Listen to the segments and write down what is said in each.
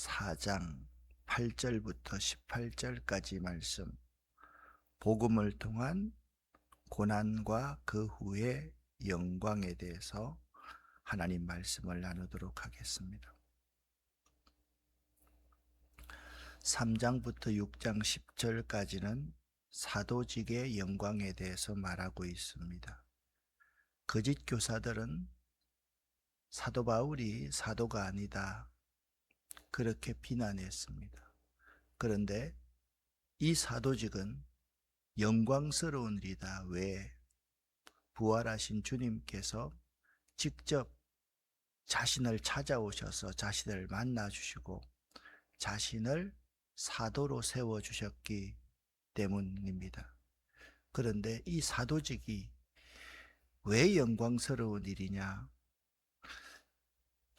4장 8절부터 18절까지 말씀, 복음을 통한 고난과 그 후의 영광에 대해서 하나님 말씀을 나누도록 하겠습니다. 3장부터 6장 10절까지는 사도직의 영광에 대해서 말하고 있습니다. 거짓 교사들은 사도 바울이 사도가 아니다, 그렇게 비난했습니다. 그런데 이 사도직은 영광스러운 일이다. 왜? 부활하신 주님께서 직접 자신을 찾아오셔서 자신을 만나주시고 자신을 사도로 세워주셨기 때문입니다. 그런데 이 사도직이 왜 영광스러운 일이냐?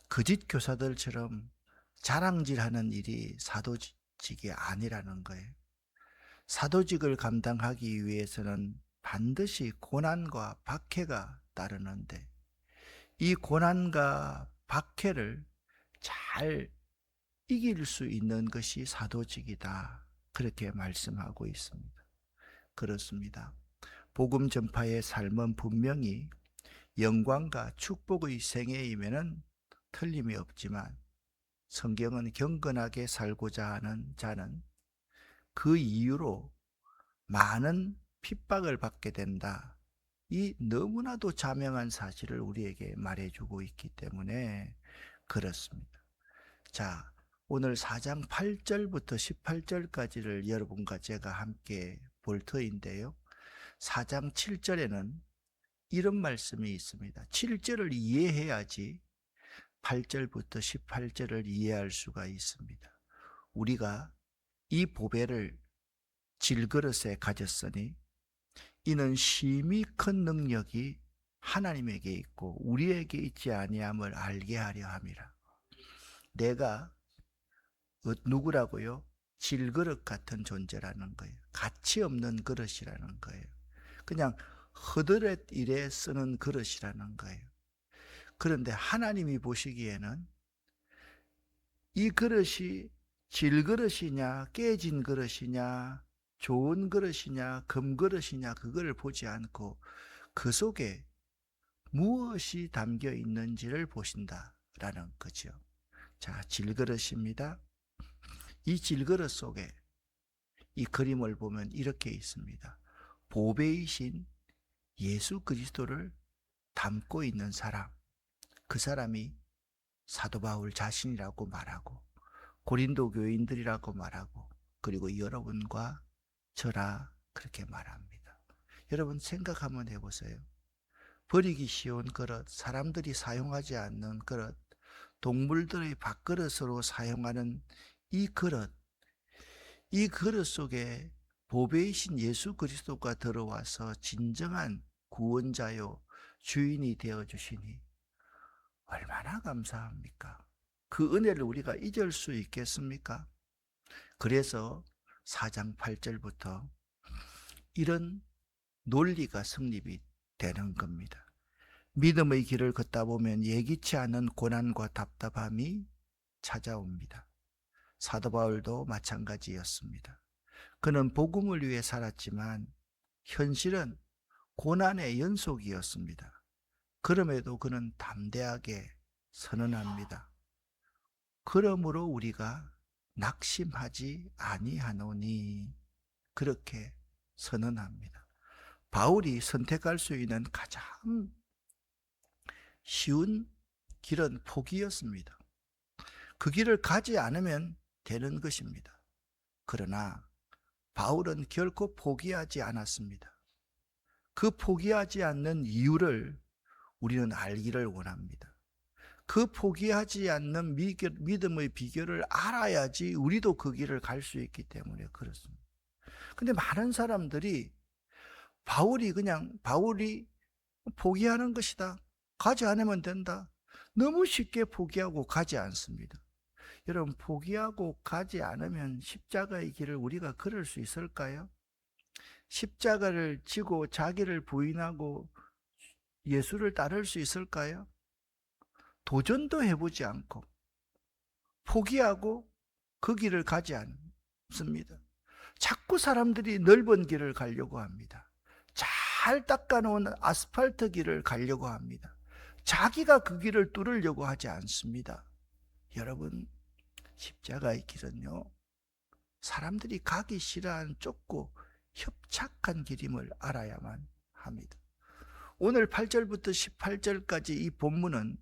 거짓 교사들처럼 자랑질하는 일이 사도직이 아니라는 거예요. 사도직을 감당하기 위해서는 반드시 고난과 박해가 따르는데 이 고난과 박해를 잘 이길 수 있는 것이 사도직이다, 그렇게 말씀하고 있습니다. 그렇습니다. 복음 전파의 삶은 분명히 영광과 축복의 생애이면은 틀림이 없지만 성경은 경건하게 살고자 하는 자는 그 이유로 많은 핍박을 받게 된다, 이 너무나도 자명한 사실을 우리에게 말해주고 있기 때문에 그렇습니다. 자, 오늘 4장 8절부터 18절까지를 여러분과 제가 함께 볼 터인데요, 4장 7절에는 이런 말씀이 있습니다. 7절을 이해해야지 8절부터 18절을 이해할 수가 있습니다. 우리가 이 보배를 질그릇에 가졌으니 이는 심히 큰 능력이 하나님에게 있고 우리에게 있지 아니함을 알게 하려 함이라. 내가 누구라고요? 질그릇 같은 존재라는 거예요. 가치 없는 그릇이라는 거예요. 그냥 허드렛 일에 쓰는 그릇이라는 거예요. 그런데 하나님이 보시기에는 이 그릇이 질그릇이냐 깨진 그릇이냐 좋은 그릇이냐 금그릇이냐 그걸 보지 않고 그 속에 무엇이 담겨 있는지를 보신다라는 거죠. 자, 질그릇입니다. 이 질그릇 속에 이 그림을 보면 이렇게 있습니다. 보배이신 예수 그리스도를 담고 있는 사람, 그 사람이 사도 바울 자신이라고 말하고 고린도 교인들이라고 말하고 그리고 여러분과 저라 그렇게 말합니다. 여러분 생각 한번 해보세요. 버리기 쉬운 그릇, 사람들이 사용하지 않는 그릇, 동물들의 밥그릇으로 사용하는 이 그릇, 이 그릇 속에 보배이신 예수 그리스도가 들어와서 진정한 구원자요 주인이 되어주시니 얼마나 감사합니까? 그 은혜를 우리가 잊을 수 있겠습니까? 그래서 4장 8절부터 이런 논리가 성립이 되는 겁니다. 믿음의 길을 걷다 보면 예기치 않은 고난과 답답함이 찾아옵니다. 사도 바울도 마찬가지였습니다. 그는 복음을 위해 살았지만 현실은 고난의 연속이었습니다. 그럼에도 그는 담대하게 선언합니다. 그러므로 우리가 낙심하지 아니하노니, 그렇게 선언합니다. 바울이 선택할 수 있는 가장 쉬운 길은 포기였습니다. 그 길을 가지 않으면 되는 것입니다. 그러나 바울은 결코 포기하지 않았습니다. 그 포기하지 않는 이유를 우리는 알기를 원합니다. 그 포기하지 않는 믿음의 비결을 알아야지 우리도 그 길을 갈 수 있기 때문에 그렇습니다. 근데 많은 사람들이 바울이 포기하는 것이다, 가지 않으면 된다, 너무 쉽게 포기하고 가지 않습니다. 여러분, 포기하고 가지 않으면 십자가의 길을 우리가 걸을 수 있을까요? 십자가를 지고 자기를 부인하고 예수를 따를 수 있을까요? 도전도 해보지 않고 포기하고 그 길을 가지 않습니다. 자꾸 사람들이 넓은 길을 가려고 합니다. 잘 닦아놓은 아스팔트 길을 가려고 합니다. 자기가 그 길을 뚫으려고 하지 않습니다. 여러분, 십자가의 길은요, 사람들이 가기 싫어하는 좁고 협착한 길임을 알아야만 합니다. 오늘 8절부터 18절까지 이 본문은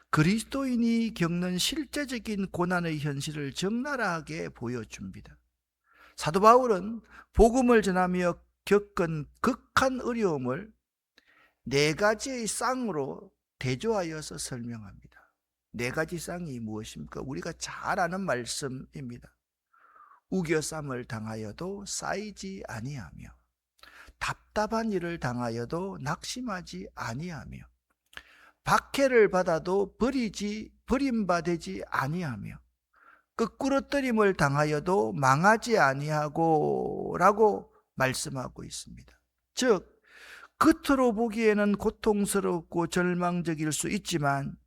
그리스도인이 겪는 실제적인 고난의 현실을 적나라하게 보여줍니다. 사도 바울은 복음을 전하며 겪은 극한 어려움을 4가지의 쌍으로 대조하여서 설명합니다. 4가지 쌍이 무엇입니까? 우리가 잘 아는 말씀입니다. 우겨쌈을 당하여도 쌓이지 아니하며, 답답한 일을 당하여도 낙심하지 아니하며, 박해를 받아도 버림받지 아니하며, 끄꾸러뜨림을 당하여도 망하지 아니하고 라고 말씀하고 있습니다. 즉, 겉으로 보기에는 고통스럽고 절망적일 수 있지만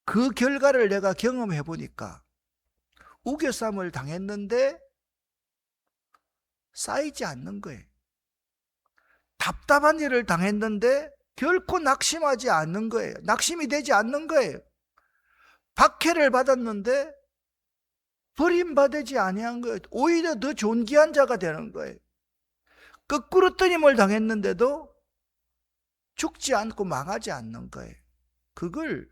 그 결과를 내가 경험해 보니까 우겨쌈을 당했는데 쌓이지 않는 거예요. 답답한 일을 당했는데 결코 낙심하지 않는 거예요. 낙심이 되지 않는 거예요. 박해를 받았는데 버림받지 아니한 거예요. 오히려 더 존귀한 자가 되는 거예요. 끄꾸러뜨림을 당했는데도 죽지 않고 망하지 않는 거예요. 그걸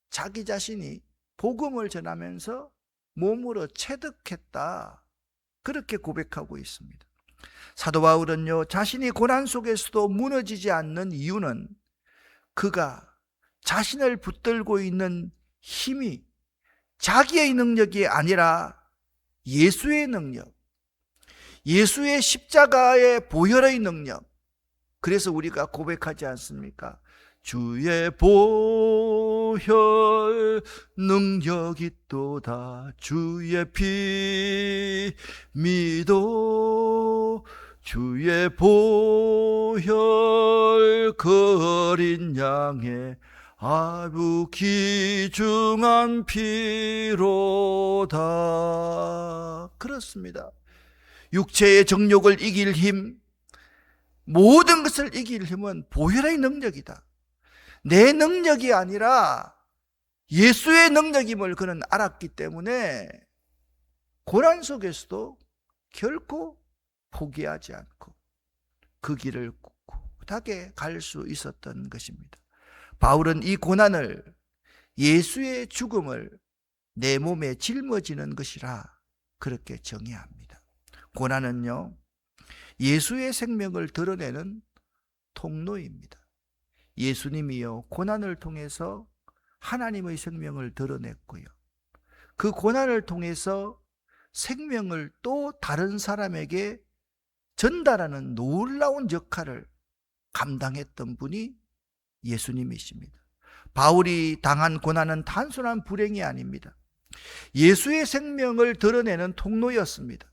자기 자신이 복음을 전하면서 몸으로 체득했다, 그렇게 고백하고 있습니다. 사도 바울은요, 자신이 고난 속에서도 무너지지 않는 이유는 그가 자신을 붙들고 있는 힘이 자기의 능력이 아니라 예수의 능력, 예수의 십자가의 보혈의 능력. 그래서 우리가 고백하지 않습니까? 주의 보혈 능력 있도다. 주의 피 믿어. 주의 보혈 그 어린 양의 아주 귀중한 피로다. 그렇습니다. 육체의 정욕을 이길 힘, 모든 것을 이길 힘은 보혈의 능력이다. 내 능력이 아니라 예수의 능력임을 그는 알았기 때문에 고난 속에서도 결코 포기하지 않고 그 길을 꿋꿋하게 갈 수 있었던 것입니다. 바울은 이 고난을 예수의 죽음을 내 몸에 짊어지는 것이라 그렇게 정의합니다. 고난은요, 예수의 생명을 드러내는 통로입니다. 예수님이요, 고난을 통해서 하나님의 생명을 드러냈고요, 그 고난을 통해서 생명을 또 다른 사람에게 전달하는 놀라운 역할을 감당했던 분이 예수님이십니다. 바울이 당한 고난은 단순한 불행이 아닙니다. 예수의 생명을 드러내는 통로였습니다.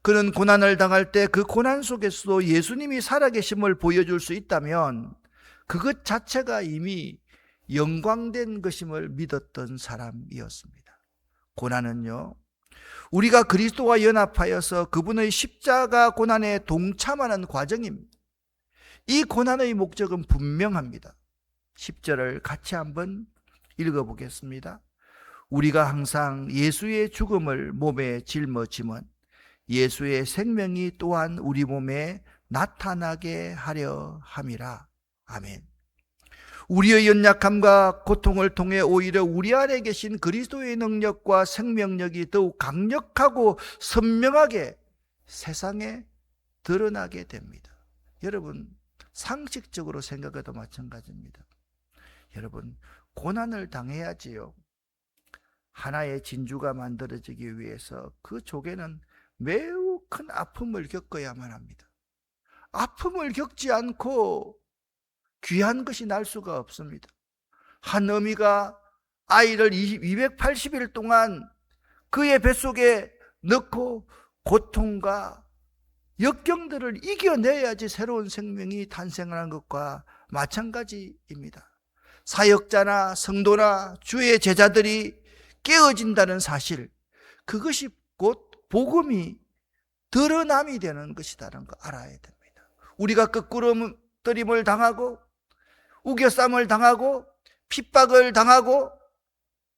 그는 고난을 당할 때 그 고난 속에서도 예수님이 살아계심을 보여줄 수 있다면 그것 자체가 이미 영광된 것임을 믿었던 사람이었습니다. 고난은요, 우리가 그리스도와 연합하여서 그분의 십자가 고난에 동참하는 과정입니다. 이 고난의 목적은 분명합니다. 10절을 같이 한번 읽어보겠습니다. 우리가 항상 예수의 죽음을 몸에 짊어지면 예수의 생명이 또한 우리 몸에 나타나게 하려 함이라. 아멘. 우리의 연약함과 고통을 통해 오히려 우리 안에 계신 그리스도의 능력과 생명력이 더욱 강력하고 선명하게 세상에 드러나게 됩니다. 여러분, 상식적으로 생각해도 마찬가지입니다. 여러분, 고난을 당해야지요, 하나의 진주가 만들어지기 위해서 그 조개는 매우 큰 아픔을 겪어야만 합니다. 아픔을 겪지 않고 귀한 것이 날 수가 없습니다. 한 어미가 아이를 280일 동안 그의 뱃속에 넣고 고통과 역경들을 이겨내야지 새로운 생명이 탄생하는 것과 마찬가지입니다. 사역자나 성도나 주의 제자들이 깨어진다는 사실, 그것이 곧 복음이 드러남이 되는 것이라는 거 알아야 됩니다. 우리가 거꾸러뜨림을 당하고 우겨쌈을 당하고 핍박을 당하고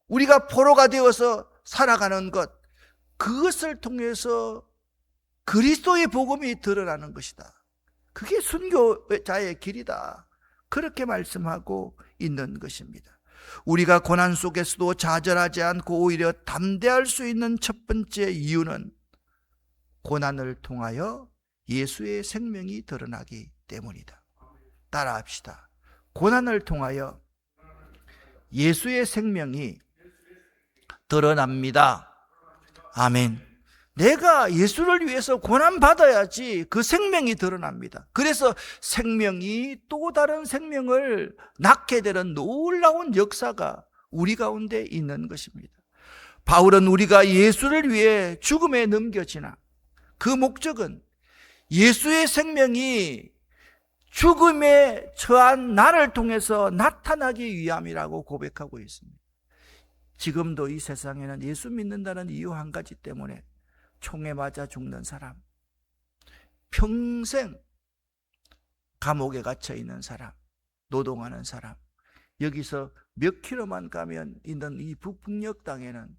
우리가 포로가 되어서 살아가는 것, 그것을 통해서 그리스도의 복음이 드러나는 것이다. 그게 순교자의 길이다. 그렇게 말씀하고 있는 것입니다. 우리가 고난 속에서도 좌절하지 않고 오히려 담대할 수 있는 첫 번째 이유는 고난을 통하여 예수의 생명이 드러나기 때문이다. 따라합시다. 고난을 통하여 예수의 생명이 드러납니다. 아멘. 내가 예수를 위해서 고난받아야지 그 생명이 드러납니다. 그래서 생명이 또 다른 생명을 낳게 되는 놀라운 역사가 우리 가운데 있는 것입니다. 바울은 우리가 예수를 위해 죽음에 넘겨지나 그 목적은 예수의 생명이 죽음에 처한 나를 통해서 나타나기 위함이라고 고백하고 있습니다. 지금도 이 세상에는 예수 믿는다는 이유 한 가지 때문에 총에 맞아 죽는 사람, 평생 감옥에 갇혀 있는 사람, 노동하는 사람, 여기서 몇 킬로만 가면 있는 이 북풍역 땅에는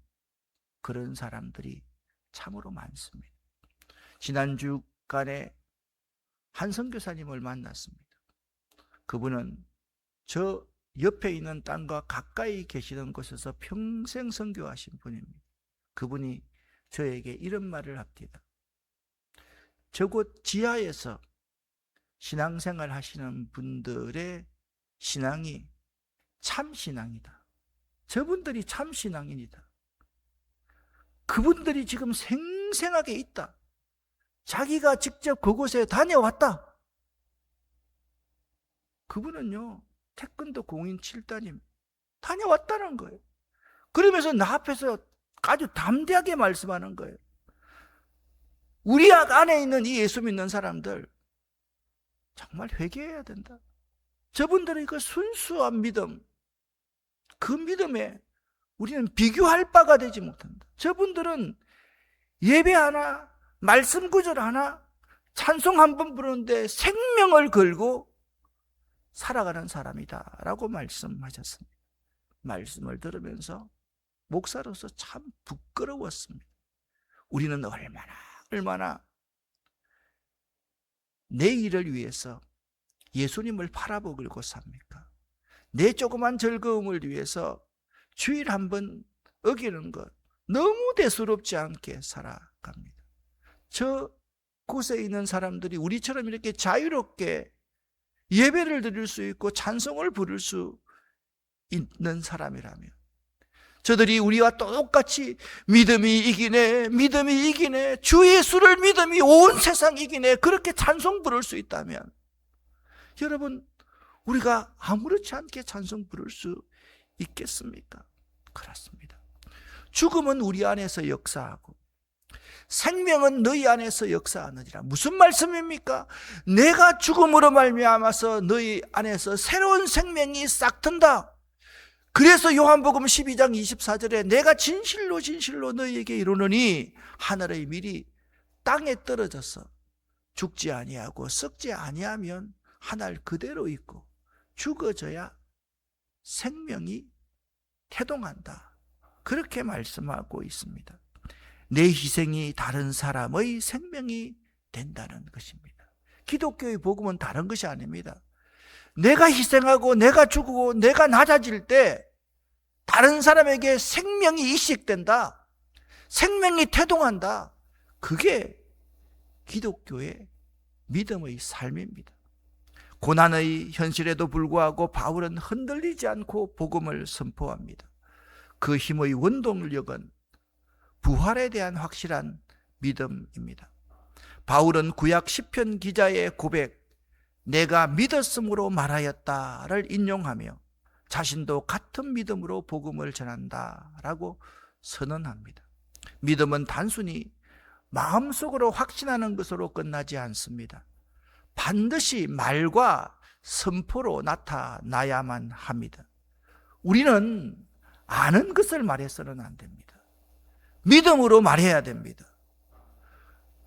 그런 사람들이 참으로 많습니다. 지난 주간에 한 선교사님을 만났습니다. 그분은 저 옆에 있는 땅과 가까이 계시는 곳에서 평생 선교하신 분입니다. 그분이 저에게 이런 말을 합니다. 저곳 지하에서 신앙생활 하시는 분들의 신앙이 참 신앙이다. 저분들이 참 신앙인이다. 그분들이 지금 생생하게 있다. 자기가 직접 그곳에 다녀왔다. 그분은요, 태권도 공인 7단임 다녀왔다는 거예요. 그러면서 나 앞에서 아주 담대하게 말씀하는 거예요. 우리 안에 있는 이 예수 믿는 사람들 정말 회개해야 된다. 저분들의 그 순수한 믿음, 그 믿음에 우리는 비교할 바가 되지 못한다. 저분들은 예배 하나, 말씀 구절 하나, 찬송 한 번 부르는데 생명을 걸고 살아가는 사람이다 라고 말씀하셨습니다. 말씀을 들으면서 목사로서 참 부끄러웠습니다. 우리는 얼마나 내 일을 위해서 예수님을 팔아먹으려고 삽니까? 내 조그만 즐거움을 위해서 주일 한번 어기는 것 너무 대수롭지 않게 살아갑니다. 저 곳에 있는 사람들이 우리처럼 이렇게 자유롭게 예배를 드릴 수 있고 찬송을 부를 수 있는 사람이라면, 저들이 우리와 똑같이 믿음이 이기네, 주 예수를 믿음이 온 세상 이기네, 그렇게 찬송 부를 수 있다면, 여러분, 우리가 아무렇지 않게 찬송 부를 수 있겠습니까? 그렇습니다. 죽음은 우리 안에서 역사하고 생명은 너희 안에서 역사하느니라. 무슨 말씀입니까? 내가 죽음으로 말미암아서 너희 안에서 새로운 생명이 싹 튼다. 그래서 요한복음 12장 24절에 내가 진실로 너희에게 이르노니 하늘의 밀이 땅에 떨어져서 죽지 아니하고 썩지 아니하면 하늘 그대로 있고 죽어져야 생명이 태동한다. 그렇게 말씀하고 있습니다. 내 희생이 다른 사람의 생명이 된다는 것입니다. 기독교의 복음은 다른 것이 아닙니다. 내가 희생하고 내가 죽고 내가 낮아질 때 다른 사람에게 생명이 이식된다. 생명이 태동한다. 그게 기독교의 믿음의 삶입니다. 고난의 현실에도 불구하고 바울은 흔들리지 않고 복음을 선포합니다. 그 힘의 원동력은 부활에 대한 확실한 믿음입니다. 바울은 구약 시편 기자의 고백, 내가 믿었으므로 말하였다를 인용하며 자신도 같은 믿음으로 복음을 전한다라고 선언합니다. 믿음은 단순히 마음속으로 확신하는 것으로 끝나지 않습니다. 반드시 말과 선포로 나타나야만 합니다. 우리는 아는 것을 말해서는 안 됩니다. 믿음으로 말해야 됩니다.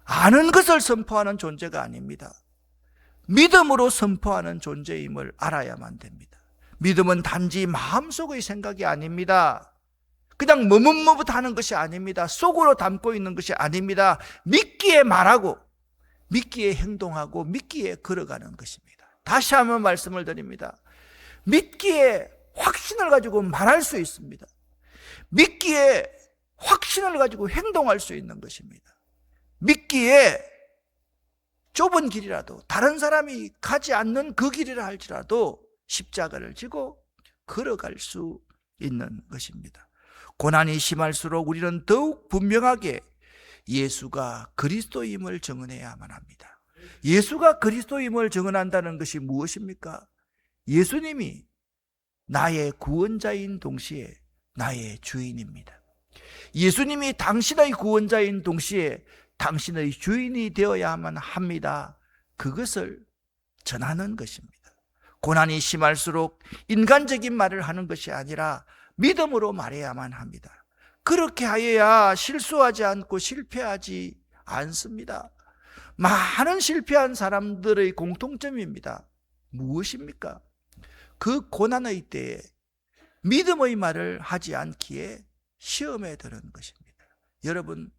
아는 것을 선포하는 존재가 아닙니다. 믿음으로 선포하는 존재임을 알아야만 됩니다. 믿음은 단지 마음속의 생각이 아닙니다. 그냥 머뭇머뭇하는 것이 아닙니다. 속으로 담고 있는 것이 아닙니다. 믿기에 말하고 믿기에 행동하고 믿기에 걸어가는 것입니다. 다시 한번 말씀을 드립니다. 믿기에 확신을 가지고 말할 수 있습니다. 믿기에 확신을 가지고 행동할 수 있는 것입니다. 믿기에 좁은 길이라도 다른 사람이 가지 않는 그 길이라 할지라도 십자가를 지고 걸어갈 수 있는 것입니다. 고난이 심할수록 우리는 더욱 분명하게 예수가 그리스도임을 증언해야만 합니다. 예수가 그리스도임을 증언한다는 것이 무엇입니까? 예수님이 나의 구원자인 동시에 나의 주인입니다. 예수님이 당신의 구원자인 동시에 당신의 주인이 되어야만 합니다. 그것을 전하는 것입니다. 고난이 심할수록 인간적인 말을 하는 것이 아니라 믿음으로 말해야만 합니다. 그렇게 하여야 실수하지 않고 실패하지 않습니다. 많은 실패한 사람들의 공통점입니다. 무엇입니까? 그 고난의 때에 믿음의 말을 하지 않기에 시험에 드는 것입니다. 여러분,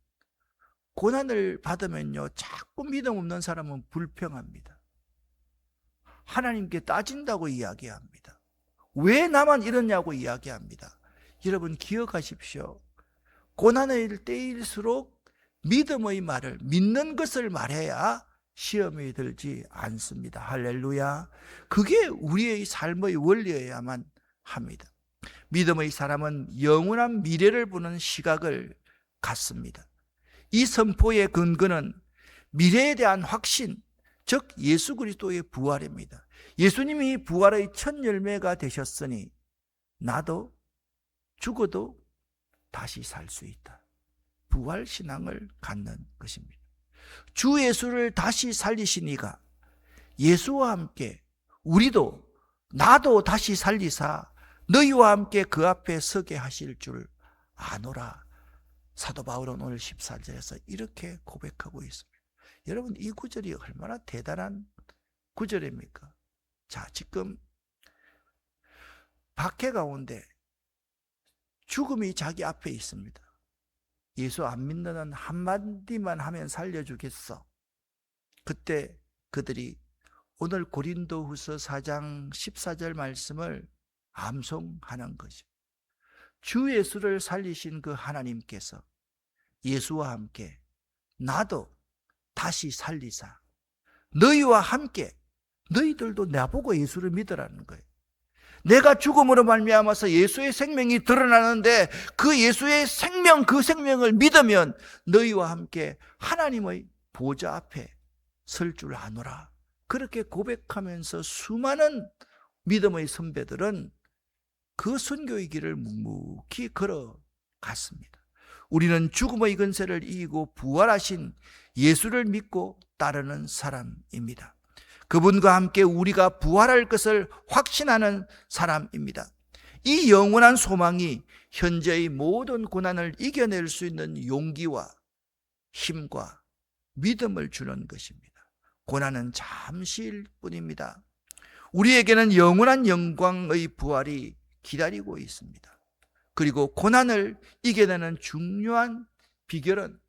고난을 받으면요, 자꾸 믿음 없는 사람은 불평합니다. 하나님께 따진다고 이야기합니다. 왜 나만 이러냐고 이야기합니다. 여러분 기억하십시오. 고난의 때일수록 믿음의 말을, 믿는 것을 말해야 시험에 들지 않습니다. 할렐루야. 그게 우리의 삶의 원리여야만 합니다. 믿음의 사람은 영원한 미래를 보는 시각을 갖습니다. 이 선포의 근거는 미래에 대한 확신, 즉 예수 그리스도의 부활입니다. 예수님이 부활의 첫 열매가 되셨으니 나도 죽어도 다시 살 수 있다. 부활 신앙을 갖는 것입니다. 주 예수를 다시 살리신 이가 예수와 함께 우리도 나도 다시 살리사 너희와 함께 그 앞에 서게 하실 줄 아노라. 사도 바울은 오늘 14절에서 이렇게 고백하고 있습니다. 여러분, 이 구절이 얼마나 대단한 구절입니까? 자, 지금 박해 가운데 죽음이 자기 앞에 있습니다. 예수 안 믿는 한마디만 하면 살려주겠어. 그때 그들이 오늘 고린도후서 4장 14절 말씀을 암송하는 거죠. 주 예수를 살리신 그 하나님께서 예수와 함께 나도 다시 살리사 너희와 함께, 너희들도 나보고 예수를 믿으라는 거예요. 내가 죽음으로 말미암아서 예수의 생명이 드러나는데 그 예수의 생명, 그 생명을 믿으면 너희와 함께 하나님의 보좌 앞에 설 줄 아노라. 그렇게 고백하면서 수많은 믿음의 선배들은 그 선교의 길을 묵묵히 걸어갔습니다. 우리는 죽음의 근세를 이기고 부활하신 예수를 믿고 따르는 사람입니다. 그분과 함께 우리가 부활할 것을 확신하는 사람입니다. 이 영원한 소망이 현재의 모든 고난을 이겨낼 수 있는 용기와 힘과 믿음을 주는 것입니다. 고난은 잠시일 뿐입니다. 우리에게는 영원한 영광의 부활이 기다리고 있습니다. 그리고 고난을 이겨내는 중요한 비결은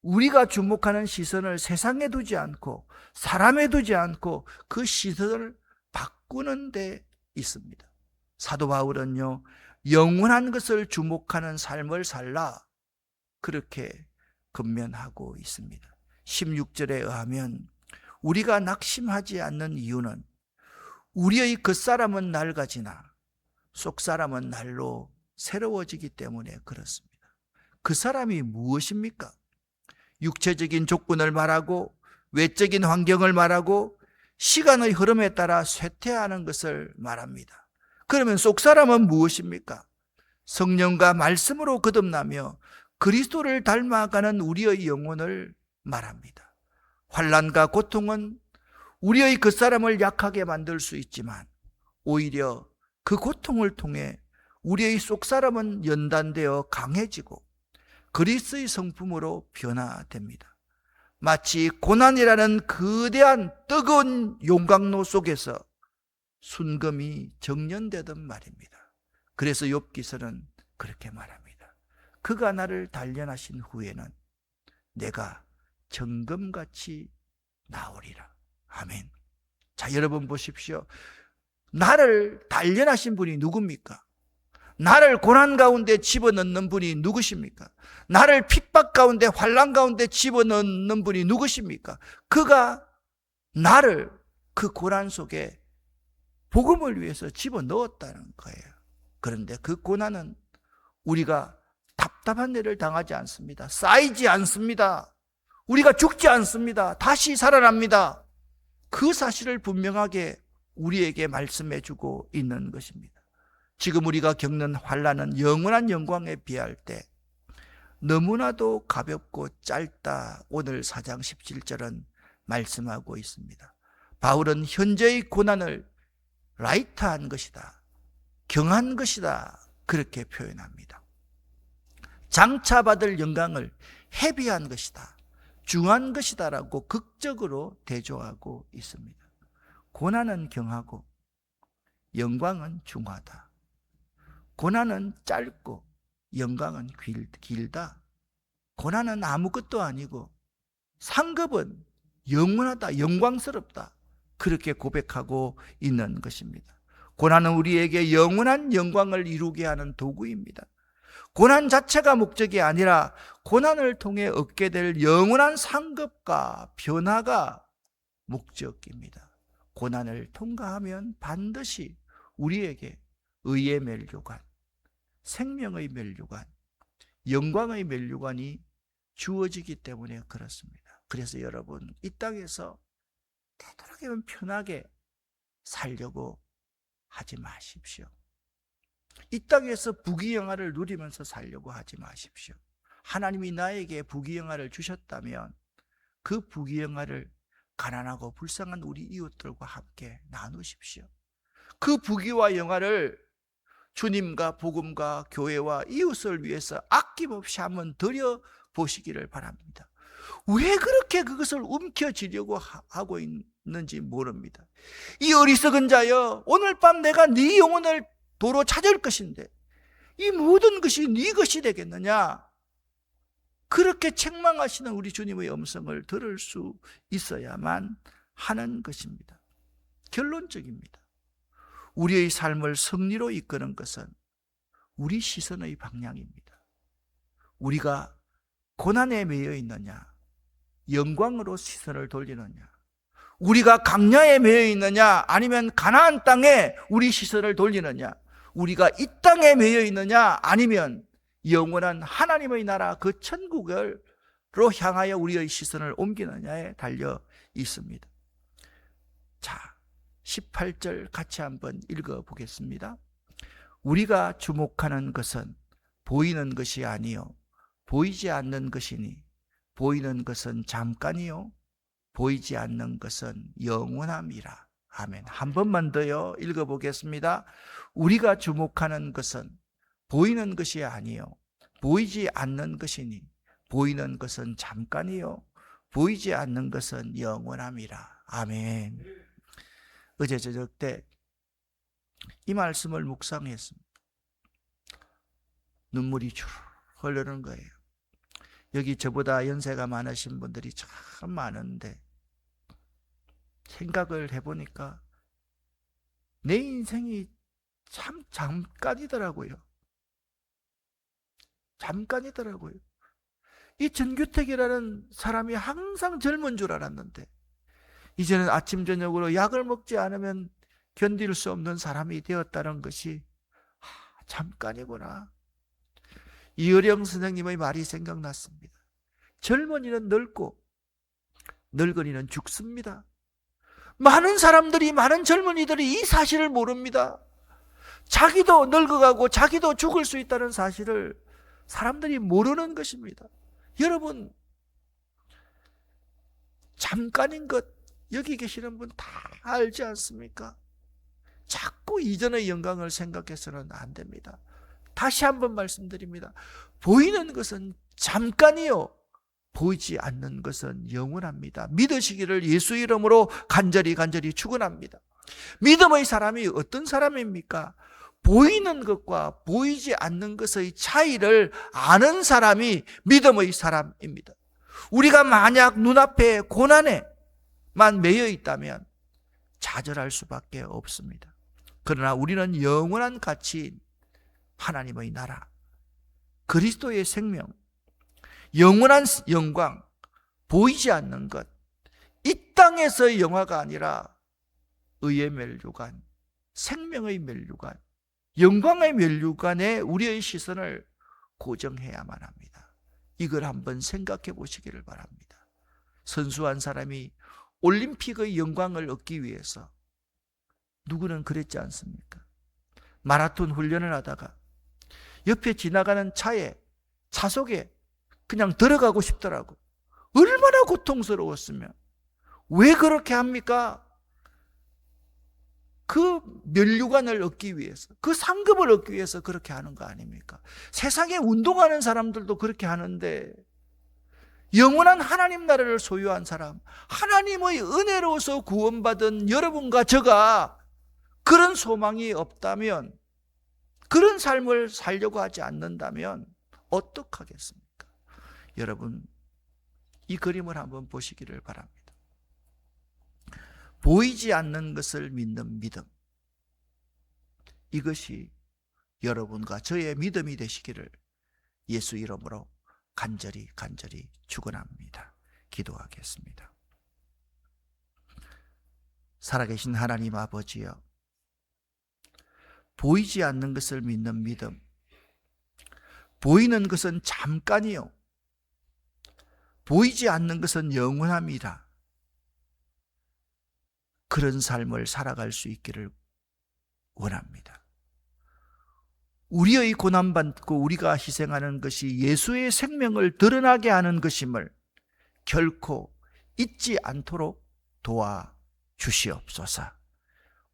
우리가 주목하는 시선을 세상에 두지 않고 사람에 두지 않고 그 시선을 바꾸는 데 있습니다. 사도 바울은요, 영원한 것을 주목하는 삶을 살라 그렇게 권면하고 있습니다. 16절에 의하면 우리가 낙심하지 않는 이유는 우리의 겉사람은 낡아지나 속사람은 날로 새로워지기 때문에 그렇습니다. 그 사람이 무엇입니까? 육체적인 조건을 말하고 외적인 환경을 말하고 시간의 흐름에 따라 쇠퇴하는 것을 말합니다. 그러면 속사람은 무엇입니까? 성령과 말씀으로 거듭나며 그리스도를 닮아가는 우리의 영혼을 말합니다. 환난과 고통은 우리의 겉사람을 약하게 만들 수 있지만 오히려 그 고통을 통해 우리의 속사람은 연단되어 강해지고 그리스도의 성품으로 변화됩니다. 마치 고난이라는 거대한 뜨거운 용광로 속에서 순금이 정련되던 말입니다. 그래서 욥기서는 그렇게 말합니다. 그가 나를 단련하신 후에는 내가 정금같이 나오리라. 아멘. 자, 여러분 보십시오. 나를 단련하신 분이 누굽니까? 나를 고난 가운데 집어넣는 분이 누구십니까? 나를 핍박 가운데 환난 가운데 집어넣는 분이 누구십니까? 그가 나를 그 고난 속에 복음을 위해서 집어넣었다는 거예요. 그런데 그 고난은 우리가 답답한 일을 당하지 않습니다. 쌓이지 않습니다. 우리가 죽지 않습니다. 다시 살아납니다. 그 사실을 분명하게 우리에게 말씀해 주고 있는 것입니다. 지금 우리가 겪는 환난은 영원한 영광에 비할 때 너무나도 가볍고 짧다. 오늘 4장 17절은 말씀하고 있습니다. 바울은 현재의 고난을 라이트한 것이다, 경한 것이다, 그렇게 표현합니다. 장차받을 영광을 헤비한 것이다, 중한 것이다라고 극적으로 대조하고 있습니다. 고난은 경하고 영광은 중하다. 고난은 짧고 영광은 길다. 고난은 아무것도 아니고 상급은 영원하다, 영광스럽다, 그렇게 고백하고 있는 것입니다. 고난은 우리에게 영원한 영광을 이루게 하는 도구입니다. 고난 자체가 목적이 아니라 고난을 통해 얻게 될 영원한 상급과 변화가 목적입니다. 고난을 통과하면 반드시 우리에게 의의 면류관, 생명의 면류관, 영광의 면류관이 주어지기 때문에 그렇습니다. 그래서 여러분, 이 땅에서 되도록이면 편하게 살려고 하지 마십시오. 이 땅에서 부귀영화를 누리면서 살려고 하지 마십시오. 하나님이 나에게 부귀영화를 주셨다면 그 부귀영화를 가난하고 불쌍한 우리 이웃들과 함께 나누십시오. 그 부귀와 영화를 주님과 복음과 교회와 이웃을 위해서 아낌없이 한번 드려보시기를 바랍니다. 왜 그렇게 그것을 움켜쥐려고 하고 있는지 모릅니다. 이 어리석은 자여, 오늘 밤 내가 네 영혼을 도로 찾을 것인데 이 모든 것이 네 것이 되겠느냐? 그렇게 책망하시는 우리 주님의 음성을 들을 수 있어야만 하는 것입니다. 결론적입니다. 우리의 삶을 승리로 이끄는 것은 우리 시선의 방향입니다. 우리가 고난에 매여 있느냐, 영광으로 시선을 돌리느냐, 우리가 강야에 매여 있느냐, 아니면 가나안 땅에 우리 시선을 돌리느냐, 우리가 이 땅에 매여 있느냐, 아니면 영원한 하나님의 나라 그 천국으로 향하여 우리의 시선을 옮기느냐에 달려 있습니다. 자, 18절 같이 한번 읽어보겠습니다. 우리가 주목하는 것은 보이는 것이 아니요 보이지 않는 것이니 보이는 것은 잠깐이요 보이지 않는 것은 영원함이라. 아멘. 한 번만 더요 읽어보겠습니다. 우리가 주목하는 것은 보이는 것이 아니요 보이지 않는 것이니 보이는 것은 잠깐이요 보이지 않는 것은 영원함이라. 아멘. 어제 저녁 때 이 말씀을 묵상했습니다. 눈물이 줄 흐르는 거예요. 여기 저보다 연세가 많으신 분들이 참 많은데 생각을 해보니까 내 인생이 참 잠깐이더라고요. 잠깐이더라고요. 이 전규택이라는 사람이 항상 젊은 줄 알았는데 이제는 아침 저녁으로 약을 먹지 않으면 견딜 수 없는 사람이 되었다는 것이 잠깐이구나. 이어령 선생님의 말이 생각났습니다. 젊은이는 늙고 늙은이는 죽습니다. 많은 사람들이, 많은 젊은이들이 이 사실을 모릅니다. 자기도 늙어가고 자기도 죽을 수 있다는 사실을 사람들이 모르는 것입니다. 여러분, 잠깐인 것 여기 계시는 분 다 알지 않습니까? 자꾸 이전의 영광을 생각해서는 안 됩니다. 다시 한번 말씀드립니다. 보이는 것은 잠깐이요. 보이지 않는 것은 영원합니다. 믿으시기를 예수 이름으로 간절히 축원합니다. 믿음의 사람이 어떤 사람입니까? 보이는 것과 보이지 않는 것의 차이를 아는 사람이 믿음의 사람입니다. 우리가 만약 눈앞에 고난에만 매여 있다면 좌절할 수밖에 없습니다. 그러나 우리는 영원한 가치인 하나님의 나라, 그리스도의 생명, 영원한 영광, 보이지 않는 것, 이 땅에서의 영화가 아니라 의의 면류관, 생명의 면류관, 영광의 면류관에 우리의 시선을 고정해야만 합니다. 이걸 한번 생각해 보시기를 바랍니다. 선수 한 사람이 올림픽의 영광을 얻기 위해서 누구는 그랬지 않습니까? 마라톤 훈련을 하다가 옆에 지나가는 차 속에 그냥 들어가고 싶더라고. 얼마나 고통스러웠으면. 왜 그렇게 합니까? 그 면류관을 얻기 위해서, 그 상급을 얻기 위해서 그렇게 하는 거 아닙니까? 세상에 운동하는 사람들도 그렇게 하는데, 영원한 하나님 나라를 소유한 사람, 하나님의 은혜로서 구원받은 여러분과 저가 그런 소망이 없다면, 그런 삶을 살려고 하지 않는다면 어떡하겠습니까? 여러분, 이 그림을 한번 보시기를 바랍니다. 보이지 않는 것을 믿는 믿음, 이것이 여러분과 저의 믿음이 되시기를 예수 이름으로 간절히 축원합니다. 기도하겠습니다. 살아계신 하나님 아버지여, 보이지 않는 것을 믿는 믿음, 보이는 것은 잠깐이요, 보이지 않는 것은 영원합니다. 그런 삶을 살아갈 수 있기를 원합니다. 우리의 고난받고 우리가 희생하는 것이 예수의 생명을 드러나게 하는 것임을 결코 잊지 않도록 도와주시옵소서.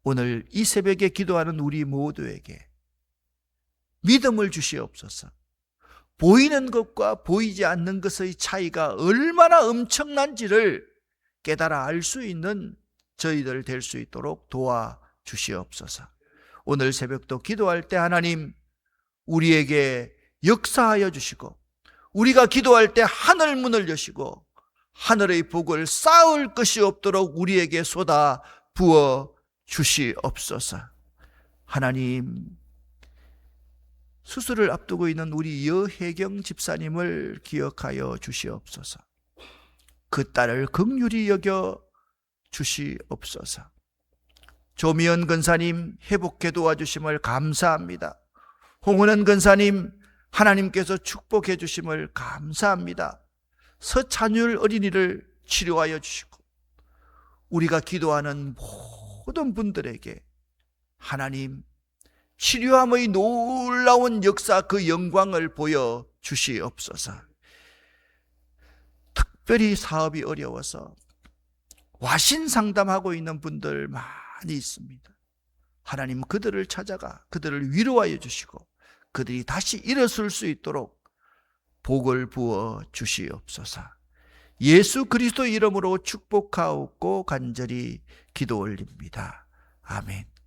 오늘 이 새벽에 기도하는 우리 모두에게 믿음을 주시옵소서. 보이는 것과 보이지 않는 것의 차이가 얼마나 엄청난지를 깨달아 알 수 있는 저희들 될 수 있도록 도와주시옵소서. 오늘 새벽도 기도할 때 하나님 우리에게 역사하여 주시고, 우리가 기도할 때 하늘 문을 여시고 하늘의 복을 쌓을 것이 없도록 우리에게 쏟아 부어 주시옵소서. 하나님, 수술을 앞두고 있는 우리 여혜경 집사님을 기억하여 주시옵소서. 그 딸을 긍휼히 여겨 주시옵소서. 조미연 권사님 회복해 도와주심을 감사합니다. 홍은은 권사님 하나님께서 축복해 주심을 감사합니다. 서찬율 어린이를 치료하여 주시고 우리가 기도하는 모든 분들에게 하나님 치료함의 놀라운 역사, 그 영광을 보여 주시옵소서. 특별히 사업이 어려워서 와신 상담하고 있는 분들 많이 있습니다. 하나님 그들을 찾아가 그들을 위로하여 주시고 그들이 다시 일어설 수 있도록 복을 부어 주시옵소서. 예수 그리스도 이름으로 축복하옵고 간절히 기도 올립니다. 아멘.